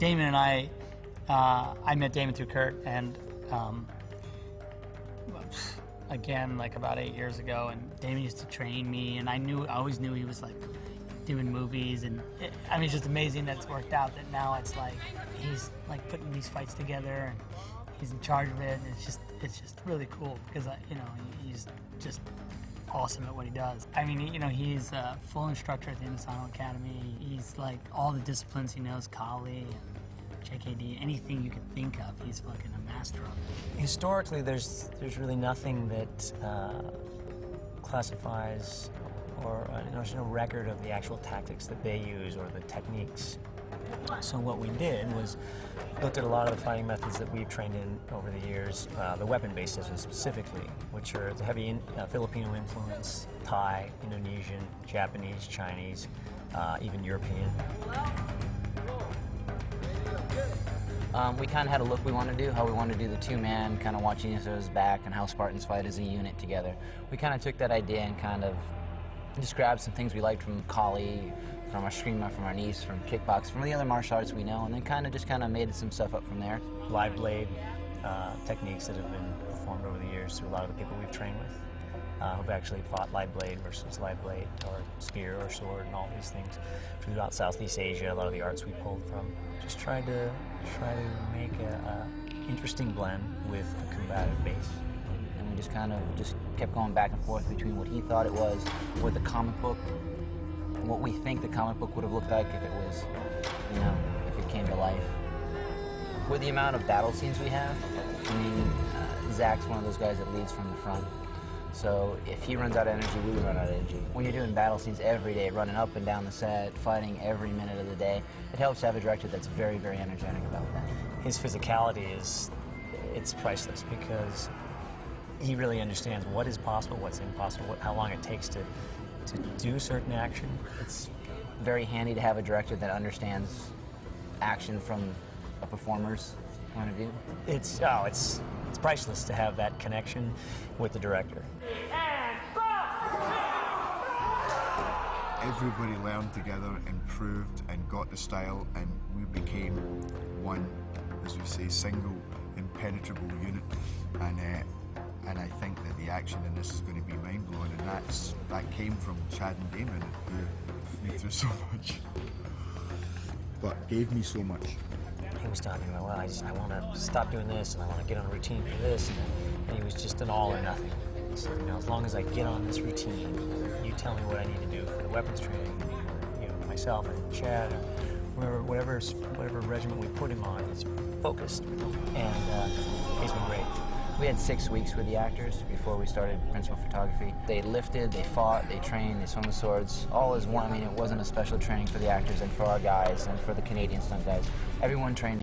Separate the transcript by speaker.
Speaker 1: Damon and I met Damon through Kurt, and again, like about 8 years ago, and Damon used to train me, and I always knew he was like doing movies, and I mean, it's just amazing that it's worked out, that now it's like he's like putting these fights together, and he's in charge of it, and it's just really cool, because you know, he's just awesome at what he does. I mean, you know, he's a full instructor at the Ensemble Academy. He's like all the disciplines he knows, Kali and JKD, anything you can think of, he's fucking a master of it.
Speaker 2: Historically, there's really nothing that classifies, or there's no record of the actual tactics that they use or the techniques. So what we did was looked at a lot of the fighting methods that we've trained in over the years, the weapon-based systems specifically, which are the heavy Filipino influence, Thai, Indonesian, Japanese, Chinese, even European.
Speaker 3: We kind of had a look we wanted to do, how we wanted to do the two-man, kind of watching each other's back, and how Spartans fight as a unit together. We kind of took that idea and kind of just grabbed some things we liked from Kali, from our Eskrima, from our Nice, from kickbox, from the other martial arts we know, and then kind of made some stuff up from there.
Speaker 2: Live blade techniques that have been performed over the years through a lot of the people we've trained with, who've actually fought live blade versus live blade, or spear or sword, and all these things. Throughout Southeast Asia, a lot of the arts we pulled from. Just tried to make a interesting blend with a combative base.
Speaker 3: And we just kept going back and forth between what he thought it was, what the comic book, what we think the comic book would have looked like if it was, you know, if it came to life. With the amount of battle scenes we have, I mean, Zach's one of those guys that leads from the front. So if he runs out of energy, we run out of energy. When you're doing battle scenes every day, running up and down the set, fighting every minute of the day, it helps to have a director that's very, very energetic about that.
Speaker 2: His physicality it's priceless, because he really understands what is possible, what's impossible, how long it takes to do certain action.
Speaker 3: It's very handy to have a director that understands action from a performer's point of view.
Speaker 2: It's priceless to have that connection with the director.
Speaker 4: Everybody learned together, improved, and got the style, and we became one, as we say, single, impenetrable unit. And I think that the action in this is going to be mind-blowing, and that came from Chad and Damon, who put me through so much, but gave me so much.
Speaker 2: He was talking about, well, I want to stop doing this, and I want to get on a routine for this, and he was just an all or nothing. He said, you know, as long as I get on this routine, you tell me what I need to do for the weapons training, you know, myself and Chad, or whatever regiment we put him on, he's focused, and he's been great.
Speaker 3: We had 6 weeks with the actors before we started principal photography. They lifted, they fought, they trained, they swung the swords, all as one. I mean, it wasn't a special training for the actors and for our guys and for the Canadian stunt guys. Everyone trained